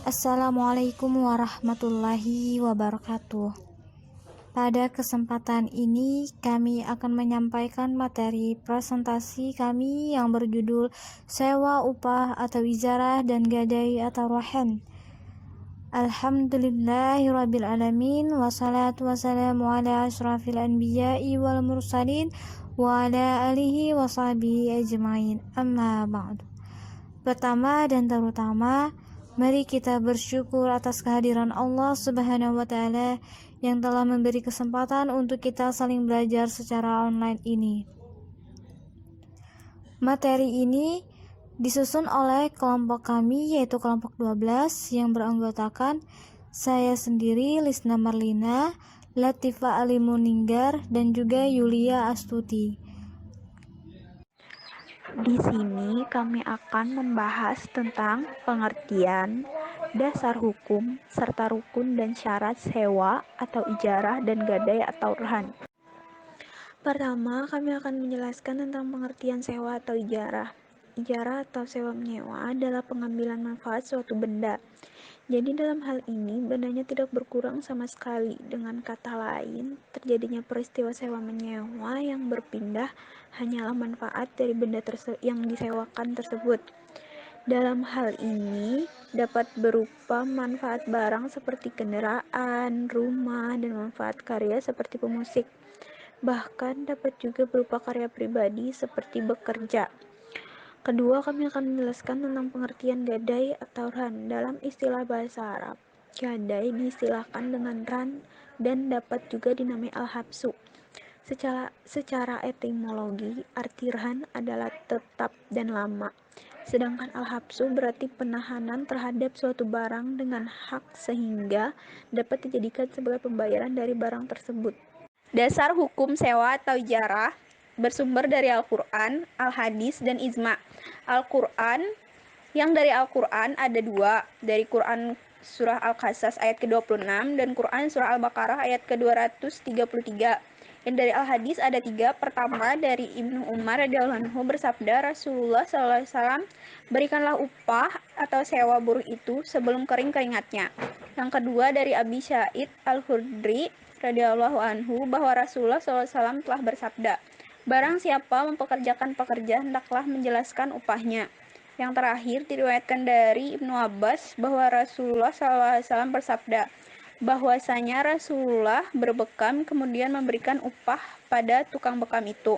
Assalamualaikum warahmatullahi wabarakatuh. Pada kesempatan ini kami akan menyampaikan materi presentasi kami yang berjudul sewa upah atau ijarah dan gadai atau rohan. Alhamdulillahirabbil alamin wassalatu wassalamu ala asyrafil anbiya'i wal mursalin wa ala alihi wa sahbihi ajmain. Amma ba'du. Pertama dan terutama, mari kita bersyukur atas kehadiran Allah Subhanahu wa Ta'ala yang telah memberi kesempatan untuk kita saling belajar secara online ini. Materi ini disusun oleh kelompok kami, yaitu kelompok 12 yang beranggotakan saya sendiri, Lisna Marlina, Latifa Alimuninggar, dan juga Yulia Astuti. Di sini kami akan membahas tentang pengertian, dasar hukum, serta rukun dan syarat sewa atau ijarah dan gadai atau rehan. Pertama, kami akan menjelaskan tentang pengertian sewa atau ijarah. Ijarah atau sewa menyewa adalah pengambilan manfaat suatu benda. Jadi dalam hal ini, bendanya tidak berkurang sama sekali. Dengan kata lain, terjadinya peristiwa sewa menyewa yang berpindah hanyalah manfaat dari benda yang disewakan tersebut. Dalam hal ini, dapat berupa manfaat barang seperti kendaraan, rumah, dan manfaat karya seperti pemusik. Bahkan dapat juga berupa karya pribadi seperti bekerja. Kedua, kami akan menjelaskan tentang pengertian gadai atau ran. Dalam istilah bahasa Arab, gadai diistilahkan dengan ran dan dapat juga dinamai al-habsu. Secara etimologi, arti ran adalah tetap dan lama. Sedangkan al-habsu berarti penahanan terhadap suatu barang dengan hak sehingga dapat dijadikan sebagai pembayaran dari barang tersebut. Dasar hukum sewa atau ijarah bersumber dari Al-Quran, Al-Hadis, dan Ijma. Al-Quran, yang dari Al-Quran ada dua, dari Quran Surah Al-Qasas ayat ke-26 dan Quran Surah Al-Baqarah ayat ke-233. Yang dari Al-Hadis ada tiga. Pertama, dari Ibnu Umar radhiyallahu anhu bersabda, Rasulullah SAW, berikanlah upah atau sewa buruh itu sebelum kering keringatnya. Yang kedua, dari Abi Sa'id Al-Khudri radhiyallahu anhu bahwa Rasulullah SAW telah bersabda, barang siapa mempekerjakan pekerja hendaklah menjelaskan upahnya. Yang terakhir diriwayatkan dari Ibnu Abbas bahwa Rasulullah SAW bersabda, bahwasanya Rasulullah berbekam kemudian memberikan upah pada tukang bekam itu.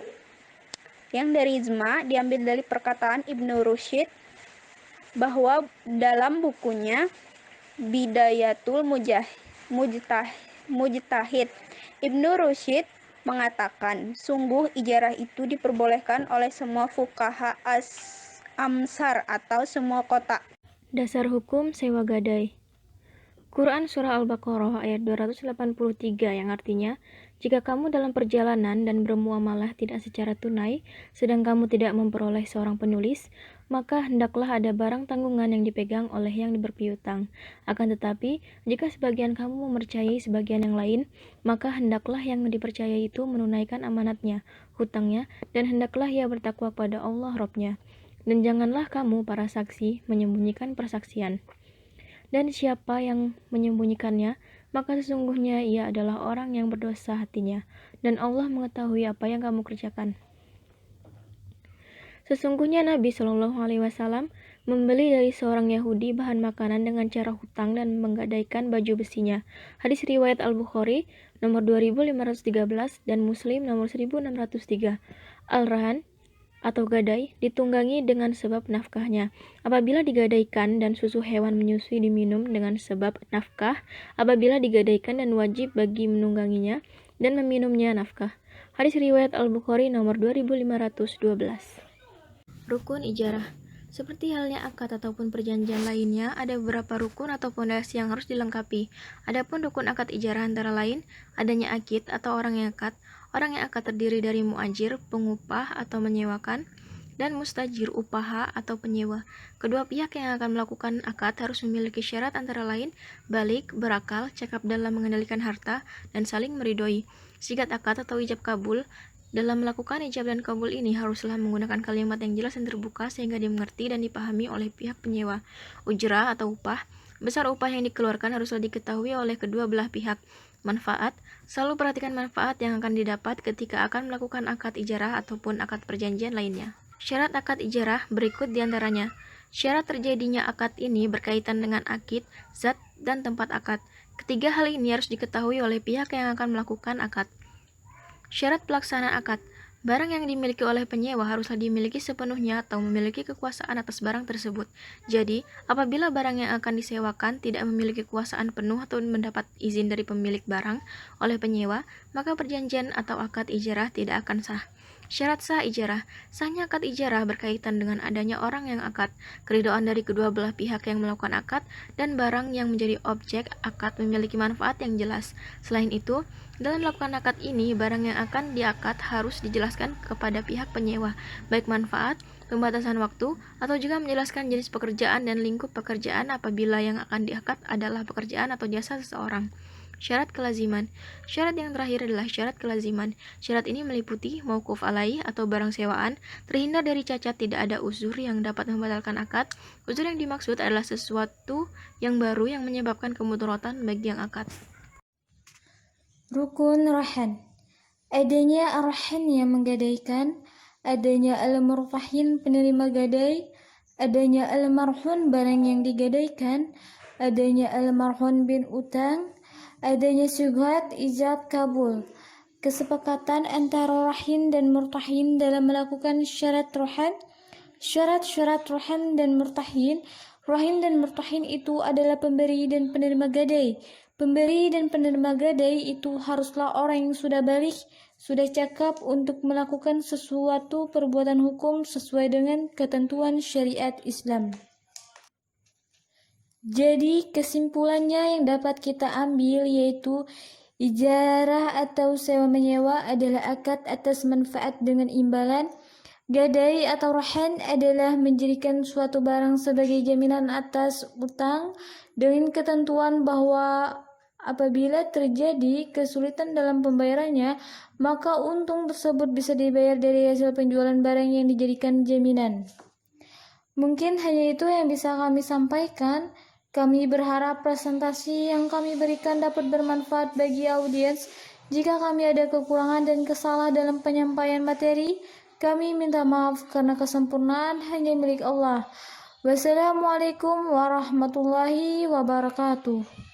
Yang dari Ijma diambil dari perkataan Ibnu Rushd bahwa dalam bukunya Bidayatul Mujtahid, Ibnu Rushd mengatakan, sungguh ijarah itu diperbolehkan oleh semua fuqaha amsar atau semua kota. Dasar hukum sewa gadai. Quran Surah Al-Baqarah ayat 283 yang artinya, jika kamu dalam perjalanan dan bermuamalah tidak secara tunai, sedang kamu tidak memperoleh seorang penulis, maka hendaklah ada barang tanggungan yang dipegang oleh yang berpiutang. Akan tetapi, jika sebagian kamu mempercayai sebagian yang lain, maka hendaklah yang dipercayai itu menunaikan amanatnya, hutangnya, dan hendaklah ia bertakwa pada Allah Rabb-nya. Dan janganlah kamu, para saksi, menyembunyikan persaksian. Dan siapa yang menyembunyikannya, maka sesungguhnya ia adalah orang yang berdosa hatinya, dan Allah mengetahui apa yang kamu kerjakan. Sesungguhnya Nabi Shallallahu Alaihi Wasallam membeli dari seorang Yahudi bahan makanan dengan cara hutang dan menggadaikan baju besinya. Hadis riwayat Al-Bukhari nomor 2513 dan Muslim nomor 1603. Al-Rahan atau gadai ditunggangi dengan sebab nafkahnya. Apabila digadaikan dan susu hewan menyusui diminum dengan sebab nafkah, apabila digadaikan dan wajib bagi menungganginya dan meminumnya nafkah. Hadis riwayat Al-Bukhari nomor 2512. Rukun ijarah. Seperti halnya akad ataupun perjanjian lainnya, ada beberapa rukun atau fondasi yang harus dilengkapi. Adapun rukun akad ijarah antara lain, adanya akid atau orang yang akad. Orang yang akad terdiri dari muajir, pengupah atau menyewakan, dan mustajir, upaha atau penyewa. Kedua pihak yang akan melakukan akad harus memiliki syarat antara lain balik, berakal, cakap dalam mengendalikan harta, dan saling meridhoi. Sigat akad atau ijab kabul. Dalam melakukan ijab dan kabul ini haruslah menggunakan kalimat yang jelas dan terbuka sehingga dimengerti dan dipahami oleh pihak penyewa. Ujrah atau upah. Besar upah yang dikeluarkan haruslah diketahui oleh kedua belah pihak. Manfaat, selalu perhatikan manfaat yang akan didapat ketika akan melakukan akad ijarah ataupun akad perjanjian lainnya. Syarat akad ijarah berikut diantaranya. Syarat terjadinya akad ini berkaitan dengan akid, zat, dan tempat akad. Ketiga hal ini harus diketahui oleh pihak yang akan melakukan akad. Syarat pelaksanaan akad. Barang yang dimiliki oleh penyewa haruslah dimiliki sepenuhnya atau memiliki kekuasaan atas barang tersebut. Jadi, apabila barang yang akan disewakan tidak memiliki kekuasaan penuh atau mendapat izin dari pemilik barang oleh penyewa, maka perjanjian atau akad ijarah tidak akan sah. Syarat sah ijarah. Sahnya akad ijarah berkaitan dengan adanya orang yang akad, keridhaan dari kedua belah pihak yang melakukan akad, dan barang yang menjadi objek akad memiliki manfaat yang jelas. Selain itu, dalam melakukan akad ini, barang yang akan diakad harus dijelaskan kepada pihak penyewa, baik manfaat, pembatasan waktu, atau juga menjelaskan jenis pekerjaan dan lingkup pekerjaan apabila yang akan diakad adalah pekerjaan atau jasa seseorang. Syarat kelaziman. Syarat yang terakhir adalah syarat kelaziman. Syarat ini meliputi mauquf alaih atau barang sewaan, terhindar dari cacat tidak ada uzur yang dapat membatalkan akad. Uzur yang dimaksud adalah sesuatu yang baru yang menyebabkan kemudaratan bagi yang akad. Rukun rahan. Adanya arhan yang menggadaikan, adanya al-murtahin penerima gadai, adanya al-marhun barang yang digadaikan, adanya al-marhun bin utang, adanya syubhat ijab kabul. Kesepakatan antara rahin dan murtahin dalam melakukan syarat rahan. Syarat-syarat rahin dan murtahin. Rahin dan murtahin itu adalah pemberi dan penerima gadai. Pemberi dan penerima gadai itu haruslah orang yang sudah balik, sudah cakap untuk melakukan sesuatu perbuatan hukum sesuai dengan ketentuan syariat Islam. Jadi kesimpulannya yang dapat kita ambil yaitu ijarah atau sewa menyewa adalah akad atas manfaat dengan imbalan. Gadai atau rahan adalah menjadikan suatu barang sebagai jaminan atas utang dengan ketentuan bahwa apabila terjadi kesulitan dalam pembayarannya, maka untung tersebut bisa dibayar dari hasil penjualan barang yang dijadikan jaminan. Mungkin hanya itu yang bisa kami sampaikan. Kami berharap presentasi yang kami berikan dapat bermanfaat bagi audiens. Jika kami ada kekurangan dan kesalahan dalam penyampaian materi, kami minta maaf karena kesempurnaan hanya milik Allah. Wassalamualaikum warahmatullahi wabarakatuh.